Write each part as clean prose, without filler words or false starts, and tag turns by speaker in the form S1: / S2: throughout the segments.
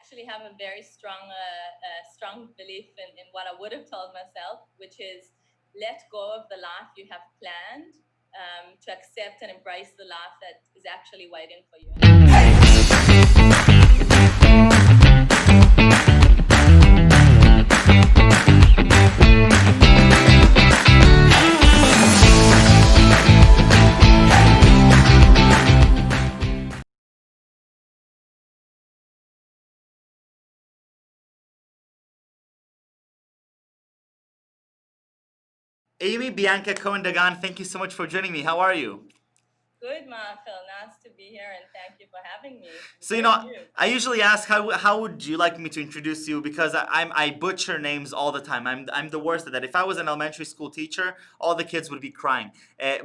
S1: actually have a very strong belief in what I would have told myself, which is let go of the life you have planned, to accept and embrace the life that is actually waiting for you.
S2: Amy, Bianca, Cohen, Dagan, thank you so much for joining me. How are you?
S1: Good, Michael. Nice to be here, and thank you for having me.
S2: So
S1: Where are you?
S2: I usually ask how would you like me to introduce you because I butcher names all the time. I'm the worst at that. If I was an elementary school teacher, all the kids would be crying.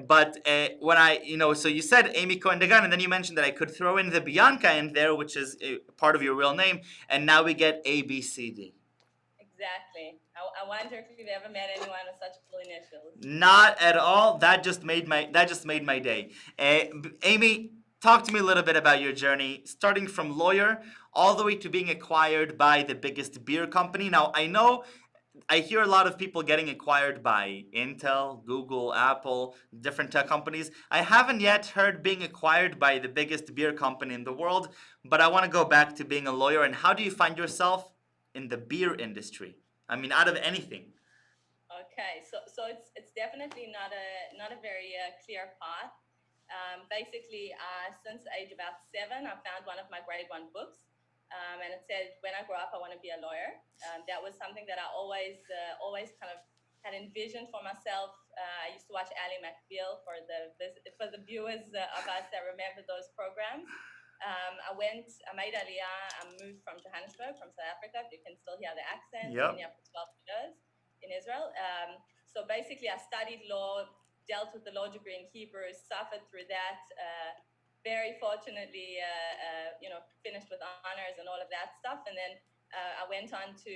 S2: But when so you said Amy Cohen Dagan, and then you mentioned that I could throw in the Bianca in there, which is part of your real name, and now we get ABCD.
S1: Exactly. I wonder if you've ever met anyone with such cool initials.
S2: Not at all. That just made my day. Amy, talk to me a little bit about your journey, starting from lawyer all the way to being acquired by the biggest beer company. Now I know I hear a lot of people getting acquired by Intel, Google, Apple, different tech companies. I haven't yet heard being acquired by the biggest beer company in the world, but I want to go back to being a lawyer. And how do you find yourself in the beer industry? I mean, out of anything.
S1: Okay, so it's definitely not a very clear path. Basically, since age about 7, I found one of my grade 1 books, and it said, "When I grow up, I want to be a lawyer." That was something that I always kind of had envisioned for myself. I used to watch Ally McBeal for the viewers of us that remember those programs. I made Aliyah. I moved from Johannesburg, from South Africa. If you can still hear the accent. I've been
S2: Yep.
S1: here for 12 years in Israel. So basically, I studied law, dealt with the law degree in Hebrew, suffered through that. Very fortunately, finished with honors and all of that stuff. And then I went on to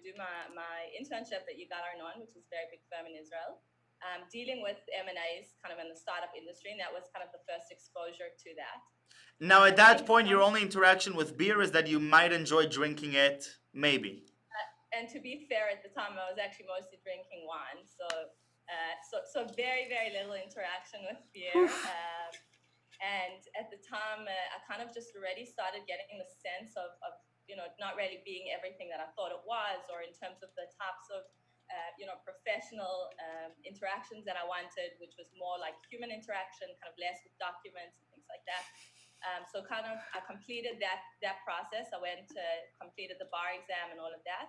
S1: do my internship at Yigal Arnon, which is a very big firm in Israel, dealing with M&As kind of in the startup industry. And that was kind of the first exposure to that.
S2: Now, at
S1: I
S2: that
S1: think
S2: point, your only interaction with beer is that you might enjoy drinking it, maybe.
S1: and to be fair, at the time I was actually mostly drinking wine, so very very little interaction with beer. And at the time, I kind of just already started getting the sense of not really being everything that I thought it was, or in terms of the types of professional interactions that I wanted, which was more like human interaction, kind of less with documents and things like that. So kind of I completed that process. I completed the bar exam and all of that.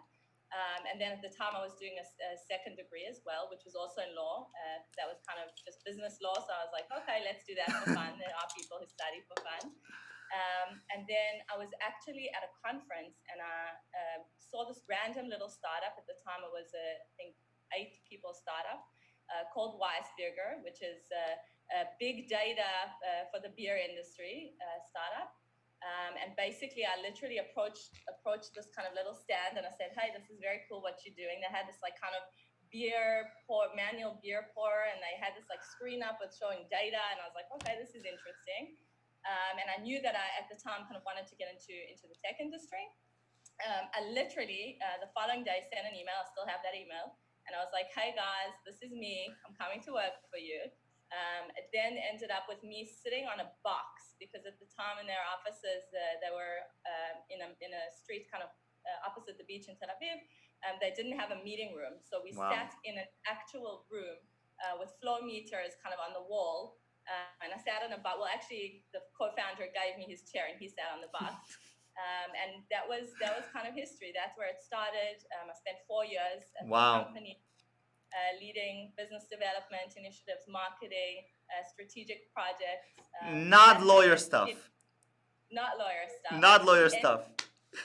S1: And then at the time I was doing a second degree as well, which was also in law. That was kind of just business law. So I was like, okay, let's do that for fun. There are people who study for fun. And then I was actually at a conference, and I saw this random little startup. At the time it was I think 8 people startup called Weissbeerger, which is a big data for the beer industry startup. And basically, I literally approached this kind of little stand, and I said, "Hey, this is very cool what you're doing." They had this like kind of manual beer pour, and they had this like screen up with showing data, and I was like, "Okay, this is interesting." And I knew that I at the time kind of wanted to get into the tech industry. I literally the following day sent an email. I still have that email, and I was like, "Hey guys, this is me. I'm coming to work for you." It then ended up with me sitting on a box, because at the time in their offices, they were in a street kind of opposite the beach in Tel Aviv. They didn't have a meeting room, so we sat in an actual room with flow meters kind of on the wall. And I sat on a box. Well, actually, the co-founder gave me his chair, and he sat on the box. And that was kind of history. That's where it started. I spent 4 years at the company, leading business development initiatives, marketing, strategic projects.
S2: Not lawyer stuff.
S1: Not lawyer stuff.
S2: Not lawyer stuff.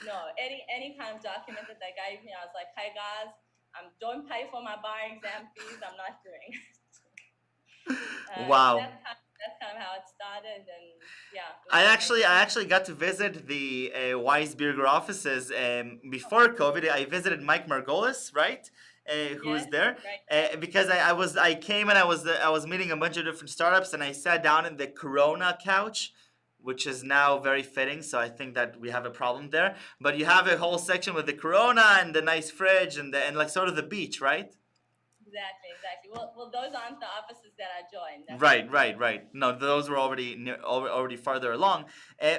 S1: No, any kind of document that they gave me, I was like, "Hey guys, don't pay for my bar exam fees. I'm not doing it."
S2: Wow.
S1: So that's kind of how it started, and yeah.
S2: I actually got to visit the Weissbeerger offices before COVID. I visited Mike Margolis, right? Who was there?
S1: Right.
S2: Because I came and I was meeting a bunch of different startups, and I sat down in the Corona couch which is now very fitting. So I think that we have a problem there. But you have a whole section with the Corona and the nice fridge and like sort of the beach, right?
S1: Exactly. Well, those aren't the offices that I joined.
S2: Right. No, those were already farther along. Uh,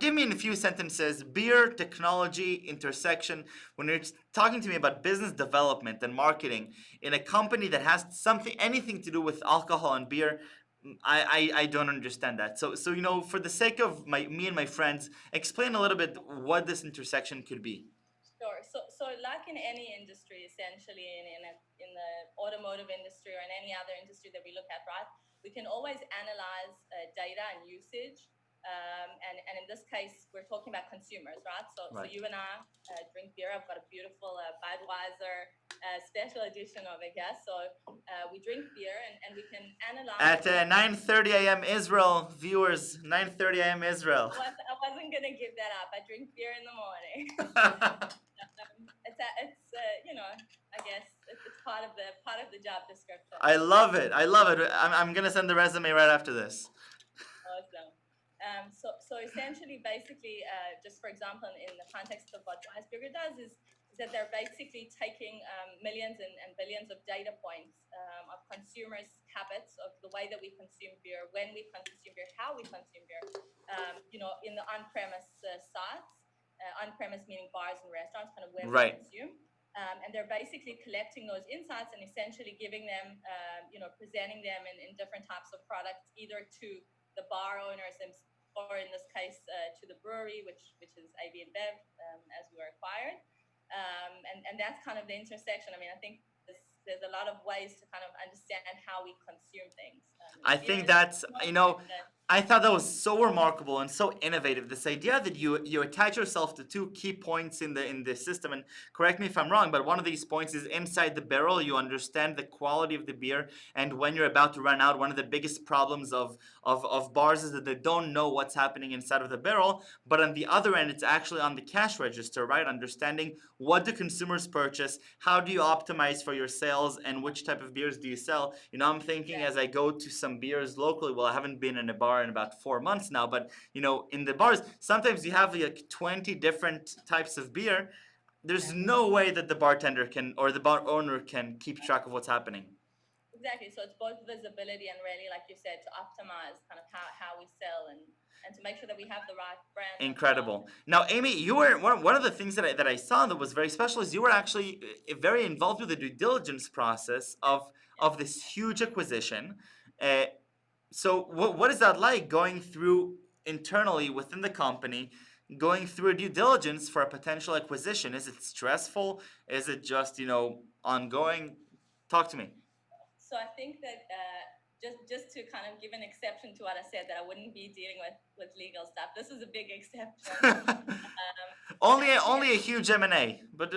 S2: give me in a few sentences beer technology intersection when you're talking to me about business development and marketing in a company that has something anything to do with alcohol and beer. I don't understand that. So for the sake of me and my friends, explain a little bit what this intersection could be.
S1: Sure. So like in any industry, essentially in the automotive industry or in any other industry that we look at, right? We can always analyze data and usage. And in this case, we're talking about consumers, right? So you and I drink beer. I've got a beautiful Weissbeerger special edition over here. So we drink beer and we can analyze.
S2: At 9:30 a.m. Israel, viewers, 9:30 a.m. Israel.
S1: I wasn't going to give that up. I drink beer in the morning. I guess it's part of the job description.
S2: I love it. I'm gonna send the resume right after this.
S1: Awesome. So essentially, basically, just for example, in the context of what Weissbeerger does is that they're basically taking millions and billions of data points of consumers' habits, of the way that we consume beer, when we consume beer, how we consume beer, in the on-premise sites, on-premise meaning bars and restaurants, kind of where we consume. And they're basically collecting those insights and essentially giving them, presenting them in different types of products, either to the bar owners or in this case to the brewery, which is AB Inbev, as we were acquired. And that's kind of the intersection. I mean, I think there's a lot of ways to kind of understand how we consume things.
S2: I think that's, I thought that was so remarkable and so innovative. This idea that you attach yourself to two key points in the system, and correct me if I'm wrong, but one of these points is inside the barrel. You understand the quality of the beer, and when you're about to run out, one of the biggest problems of bars is that they don't know what's happening inside of the barrel. But on the other end, it's actually on the cash register, right? Understanding what do consumers purchase, how do you optimize for your sales, and which type of beers do you sell. I'm thinking as I go to some beers locally. Well, I haven't been in a bar in about 4 months now, but in the bars, sometimes you have like 20 different types of beer. There's no way that the bartender can or the bar owner can keep track of what's happening.
S1: Exactly. So it's both visibility and really, like you said, to optimize kind of how we sell and to make sure that we have the right brand.
S2: Incredible. Now, Amy, you were one of the things that I saw that was very special is you were actually very involved with the due diligence process of this huge acquisition. So what is that like going through internally within the company, going through a due diligence for a potential acquisition? Is it stressful? Is it just, ongoing? Talk to me.
S1: So I think that just to kind of give an exception to what I said, that I wouldn't be dealing with legal stuff. This is a big exception.
S2: Only a huge M&A, but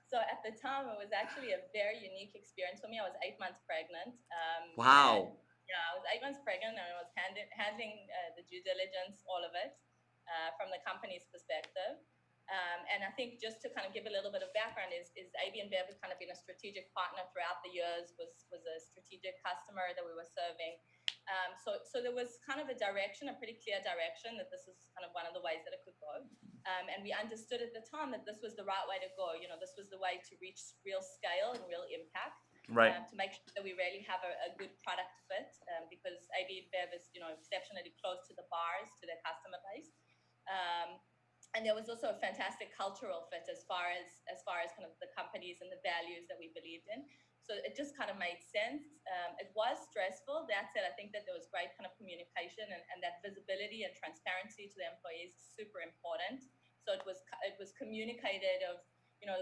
S1: So at the time, it was actually a very unique experience for me. I was 8 months pregnant.
S2: Wow.
S1: I was 8 months pregnant, and I was handling the due diligence, all of it, from the company's perspective. And I think just to kind of give a little bit of background is AB Inbev has kind of been a strategic partner throughout the years, was a strategic customer that we were serving. So there was kind of a pretty clear direction that this is kind of one of the ways that it could go. And we understood at the time that this was the right way to go. This was the way to reach real scale and real impact.
S2: Right.
S1: To make sure that we really have a good product fit, because AB Inbev is, exceptionally close to the bars, to their customer base. And there was also a fantastic cultural fit as far as kind of the companies and the values that we believed in. So it just kind of made sense. It was stressful. That said, I think that there was great kind of communication and that visibility and transparency to the employees is super important. So it was communicated of,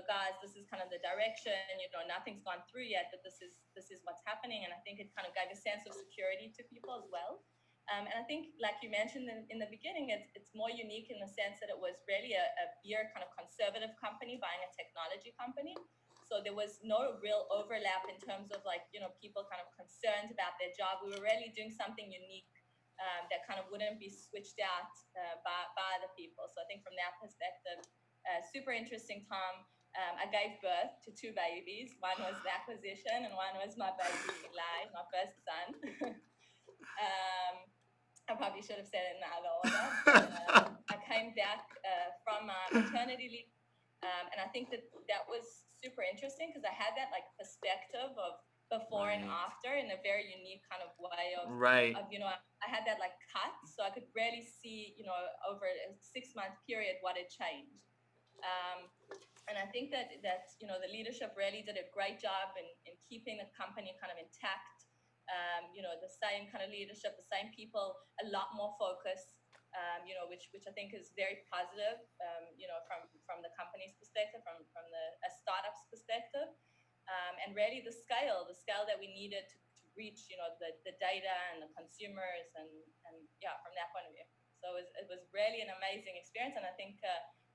S1: guys, this is kind of the direction. Nothing's gone through yet, but this is what's happening. And I think it kind of gave a sense of security to people as well. And I think, like you mentioned in the beginning, it's more unique in the sense that it was really a beer kind of conservative company buying a technology company. So there was no real overlap in terms of people kind of concerned about their job. We were really doing something unique that kind of wouldn't be switched out by other people. So I think from that perspective, super interesting time. I gave birth to 2 babies. One was the acquisition and one was my baby, Eli, my first son. I probably should have said it in that order, but I came back from my maternity leave, and I think that was super interesting because I had that like perspective of before and after in a very unique kind of way of
S2: Right.
S1: I had that like cut, so I could really see over a 6-month period what had changed. Um, and I think that the leadership really did a great job in keeping the company kind of intact. The same kind of leadership, the same people, a lot more focus. Which I think is very positive. From the company's perspective, from a startup's perspective, and really the scale that we needed to reach, the data and the consumers, and yeah, from that point of view. So it was really an amazing experience, and I think.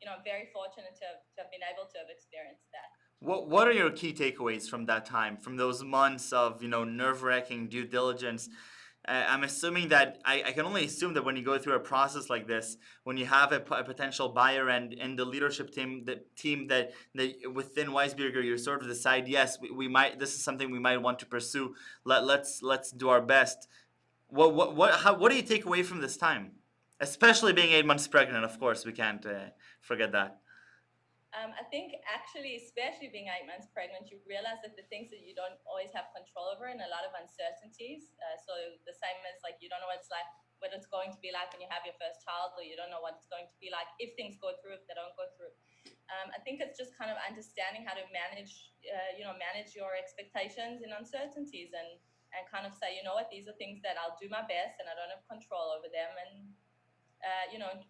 S1: I'm very fortunate to have been able to have experienced that.
S2: What are your key takeaways from that time, from those months of nerve-wracking due diligence? I'm assuming that I can only assume that when you go through a process like this, when you have a potential buyer and the leadership team, the team that within Weissbeerger, you sort of decide, yes, we might, this is something we might want to pursue. Let's do our best. What do you take away from this time, especially being 8 months pregnant? Of course, we can't forget that.
S1: I think actually, especially being 8 months pregnant, you realize that the things that you don't always have control over and a lot of uncertainties. So the same as like you don't know what it's going to be like when you have your first child, or you don't know what it's going to be like if things go through, if they don't go through. I think it's just kind of understanding how to manage your expectations and uncertainties, and kind of say, these are things that I'll do my best and I don't have control over them, and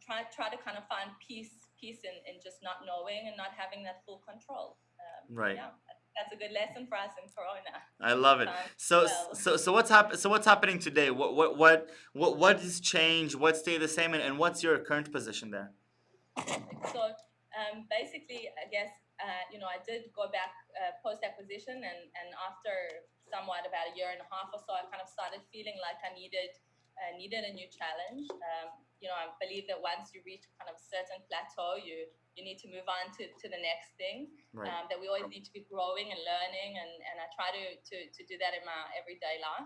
S1: try to kind of find peace in just not knowing and not having that full control.
S2: Right.
S1: Yeah, that's a good lesson for us in Corona.
S2: I love it. So
S1: Well,
S2: so what's happening today? What has changed? What stayed the same, and what's your current position there?
S1: so basically, I guess I did go back post acquisition, and after somewhat about a year and a half or so, I kind of started feeling like I needed a new challenge. I believe that once you reach kind of a certain plateau, you need to move on to the next thing.
S2: Right.
S1: That we always need to be growing and learning, and I try to do that in my everyday life.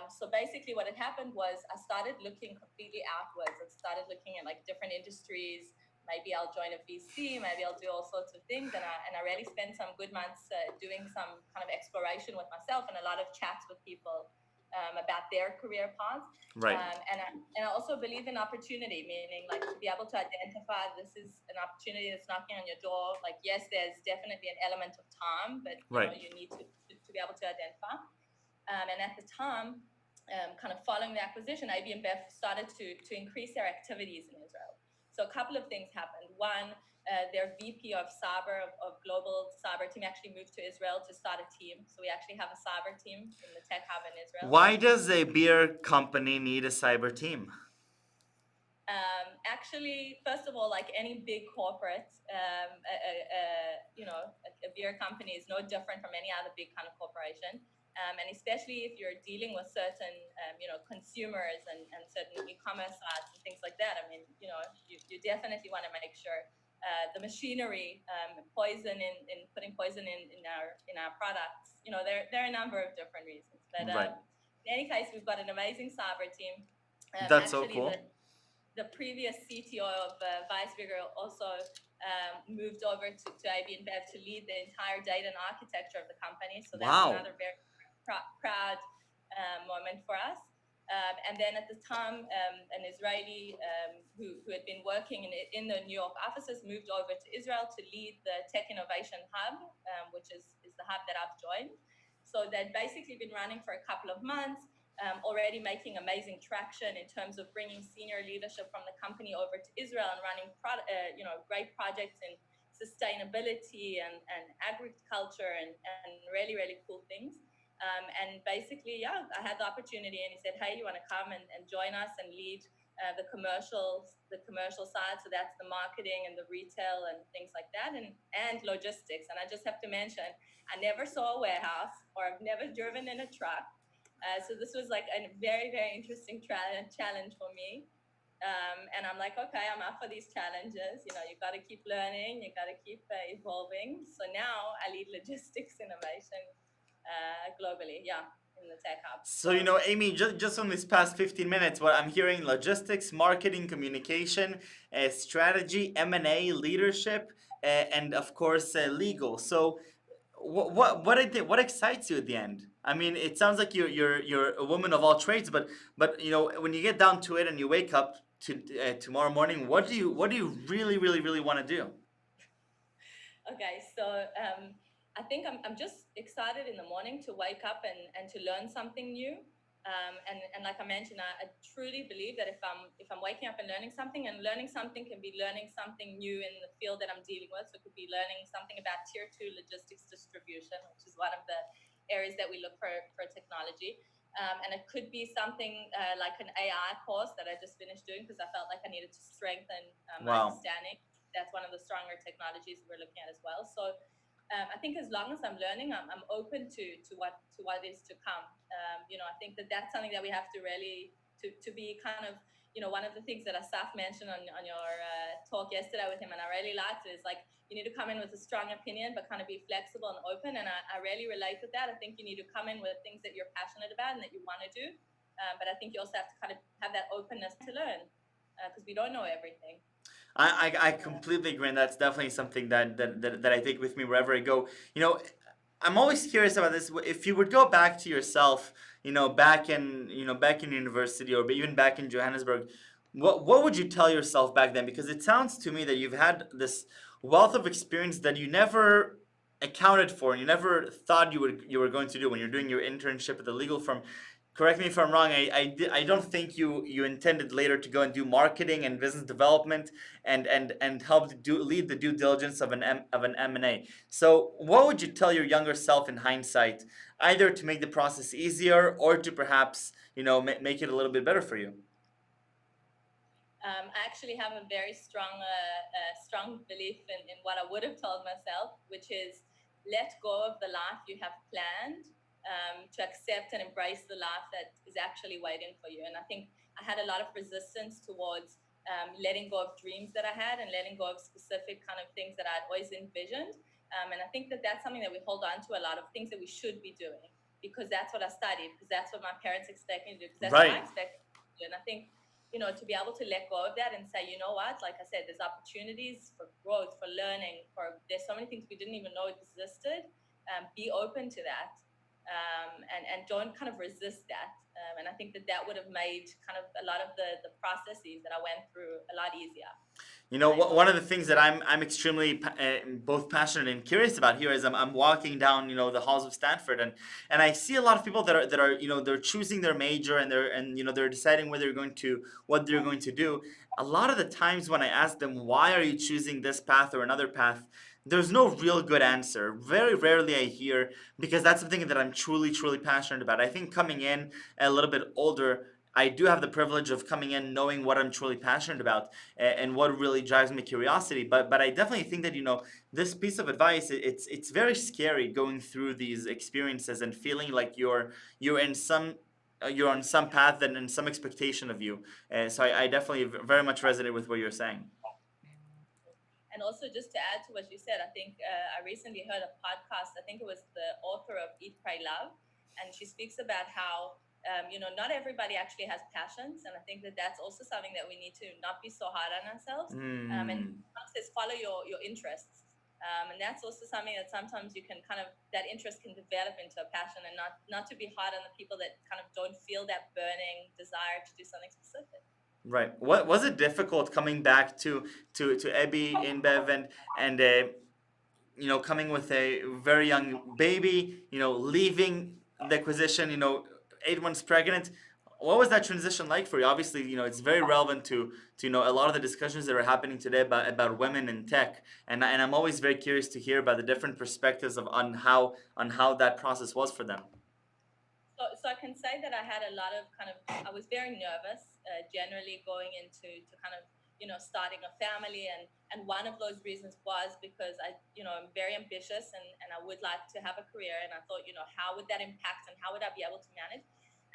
S1: So basically what had happened was I started looking completely outwards. I started looking at like different industries. Maybe I'll join a VC, maybe I'll do all sorts of things. And I really spent some good months doing some kind of exploration with myself and a lot of chats with people about their career paths.
S2: Right.
S1: And I also believe in opportunity, meaning like to be able to identify this is an opportunity that's knocking on your door. Like, yes, there's definitely an element of time, but you need to be able to identify. And at the time, kind of following the acquisition, AB Inbev started to increase their activities in Israel. So a couple of things happened. One, their VP of cyber, of global cyber team, actually moved to Israel to start a team. So we actually have a cyber team in the tech hub in Israel.
S2: Why does a beer company need a cyber team?
S1: Actually, first of all, like any big corporate, a beer company is no different from any other big kind of corporation. And especially if you're dealing with certain, consumers and certain e-commerce sites and things like that. I mean, you definitely want to make sure the machinery, poison in putting poison in our products. There are a number of different reasons. But
S2: Right.
S1: in any case, we've got an amazing cyber team.
S2: That's so cool.
S1: The previous CTO of Weissbeerger also moved over to AB Inbev to lead the entire data and architecture of the company. So that's another very proud moment for us. And then at the time, an Israeli who had been working in the New York offices moved over to Israel to lead the Tech Innovation Hub, which is the hub that I've joined. So they'd basically been running for a couple of months. Already making amazing traction in terms of bringing senior leadership from the company over to Israel and running great projects in sustainability and agriculture and really, really cool things. And basically, I had the opportunity, and he said, hey, you want to come and join us and lead the commercial side. So that's the marketing and the retail and things like that, and logistics. And I just have to mention, I never saw a warehouse, or I've never driven in a truck. So this was like a very, very interesting challenge for me. And I'm like, okay, I'm up for these challenges. You got to keep learning. You got to keep evolving. So now I lead logistics innovation globally. Yeah. in the tech hub.
S2: So, you know, Amy, just on this past 15 minutes, what I'm hearing logistics, marketing, communication, strategy, M&A, leadership, and of course, legal. So, what excites you at the end? I mean, it sounds like you're a woman of all trades, but you know, when you get down to it and you wake up to tomorrow morning, what do you really want to do?
S1: Okay, so I think I'm just excited in the morning to wake up and to learn something new. And like I mentioned, I truly believe that if I'm waking up and learning something can be learning something new in the field that I'm dealing with. So it could be learning something about tier 2 logistics distribution, which is one of the areas that we look for technology. And it could be something like an AI course that I just finished doing because I felt like I needed to strengthen my
S2: Wow.
S1: understanding. That's one of the stronger technologies we're looking at as well. So I think as long as I'm learning, I'm open to what is to come. You know, I think that's something that we have to really to be kind of, you know, one of the things that Asaf mentioned on your talk yesterday with him, and I really liked it, is like you need to come in with a strong opinion, but kind of be flexible and open. And I really relate with that. I think you need to come in with things that you're passionate about and that you want to do. But I think you also have to kind of have that openness to learn because we don't know everything.
S2: I completely agree, and that's definitely something that I take with me wherever I go. You know, I'm always curious about this. If you would go back to yourself, back in university or even back in Johannesburg, what would you tell yourself back then? Because it sounds to me that you've had this wealth of experience that you never accounted for and you never thought you were going to do when you're doing your internship at the legal firm. Correct me if I'm wrong. I don't think you intended later to go and do marketing and business development and help lead the due diligence of an M&A. So, what would you tell your younger self in hindsight, either to make the process easier or to perhaps make it a little bit better for you?
S1: I actually have a very strong belief in what I would have told myself, which is let go of the life you have planned, to accept and embrace the life that is actually waiting for you. And I think I had a lot of resistance towards letting go of dreams that I had and letting go of specific kind of things that I'd always envisioned. And I think that's something that we hold on to, a lot of things that we should be doing because that's what I studied, because that's what my parents expect me to do, because that's what I
S2: Right.
S1: expect to do. And I think to be able to let go of that and say, you know what, like I said, there's opportunities for growth, for learning, there's so many things we didn't even know existed. Be open to that, and don't kind of resist that. And I think that would have made kind of a lot of the processes that I went through a lot easier.
S2: You know,
S1: I
S2: one of
S1: hope.
S2: the things that I'm extremely both passionate and curious about here is I'm walking down the halls of Stanford, and I see a lot of people that are they're choosing their major, and they're deciding what they're going to do. A lot of the times when I ask them, why are you choosing this path or another path, there's no real good answer. Very rarely I hear, because that's something that I'm truly passionate about. I think coming in a little bit older, I do have the privilege of coming in knowing what I'm truly passionate about and what really drives my curiosity. But I definitely think that this piece of advice, it's very scary going through these experiences and feeling like you're in some you're on some path and in some expectation of you. So I definitely very much resonate with what you're saying.
S1: And also, just to add to what you said, I think I recently heard a podcast. I think it was the author of Eat, Pray, Love, and she speaks about how not everybody actually has passions, and I think that's also something that we need to not be so hard on ourselves. And
S2: Mm.
S1: says follow your interests, and that's also something that sometimes you can kind of that interest can develop into a passion, and not to be hard on the people that kind of don't feel that burning desire to do something specific.
S2: Right. What was it difficult coming back to AB Inbev and coming with a very young baby, leaving the acquisition, 8 months pregnant. What was that transition like for you? Obviously, it's very relevant to a lot of the discussions that are happening today about women in tech, and I'm always very curious to hear about the different perspectives on how that process was for them.
S1: So I can say that I had a lot of I was very nervous, generally going into to kind of starting a family, and one of those reasons was because I'm very ambitious, and I would like to have a career, and I thought, how would that impact and how would I be able to manage?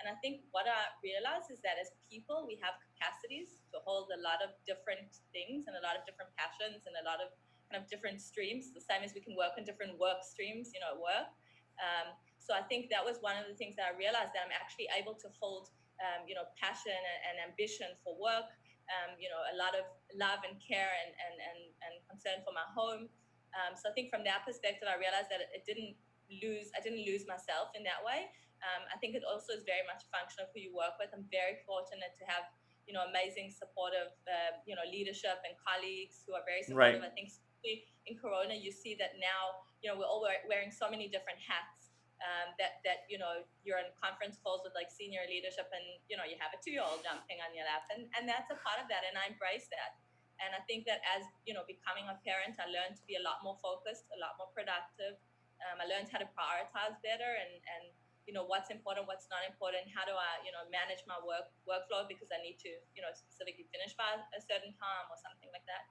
S1: And I think what I realized is that as people we have capacities to hold a lot of different things and a lot of different passions and a lot of kind of different streams, the same as we can work on different work streams, at work. So I think that was one of the things that I realized, that I'm actually able to hold, passion and ambition for work, a lot of love and care and concern for my home. So I think from that perspective, I realized that I didn't lose myself in that way. I think it also is very much a function of who you work with. I'm very fortunate to have, amazing supportive, leadership and colleagues who are very supportive.
S2: Right.
S1: I think especially in Corona, you see that now, we're all wearing so many different hats. That you're in conference calls with like senior leadership, and you have a 2-year-old jumping on your lap, and that's a part of that, and I embrace that. And I think that as becoming a parent, I learned to be a lot more focused, a lot more productive. I learned how to prioritize better, and what's important, what's not important. How do I manage my workflow, because I need to specifically finish by a certain time or something like that.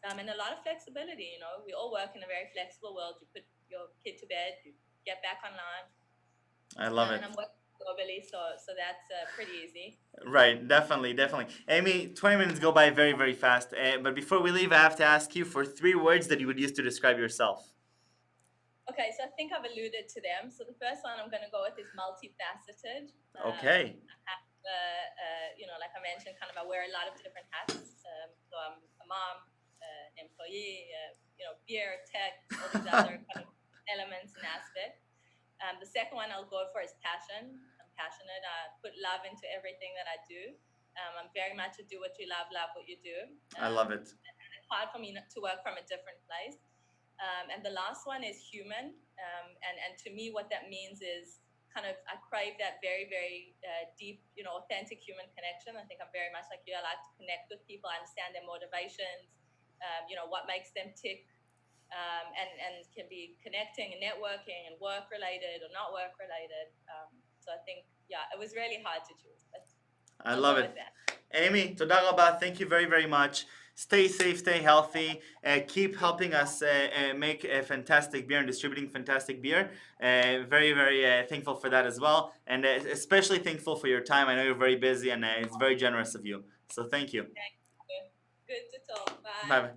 S1: And a lot of flexibility. We all work in a very flexible world. You put your kid to bed, you get back online.
S2: I love it.
S1: And I'm working globally, so that's pretty easy.
S2: Right, definitely, definitely. Amy, 20 minutes go by very, very fast. But before we leave, I have to ask you for 3 words that you would use to describe yourself.
S1: Okay, so I think I've alluded to them. So the first one I'm going to go with is multifaceted.
S2: Okay.
S1: Like I mentioned, kind of I wear a lot of different hats. So I'm a mom, an employee, beer, tech, all these other kind of elements and aspects. The second one I'll go for is passion. I'm passionate. I put love into everything that I do. I'm very much a do what you love what you do.
S2: I love it.
S1: It's hard for me to work from a different place. And the last one is human. And to me, what that means is kind of I crave that very, very deep, authentic human connection. I think I'm very much like you. I like to connect with people, understand their motivations, what makes them tick. And can be connecting and networking and work related or not work related. So I think, it was really hard to choose. But
S2: I love it. Amy, toda rabba. Thank you very, very much. Stay safe, stay healthy. Keep helping us make a fantastic beer and distributing fantastic beer. Very, very thankful for that as well. And especially thankful for your time. I know you're very busy, and it's very generous of you. So thank you.
S1: Thank you. Good to talk. Bye.
S2: Bye.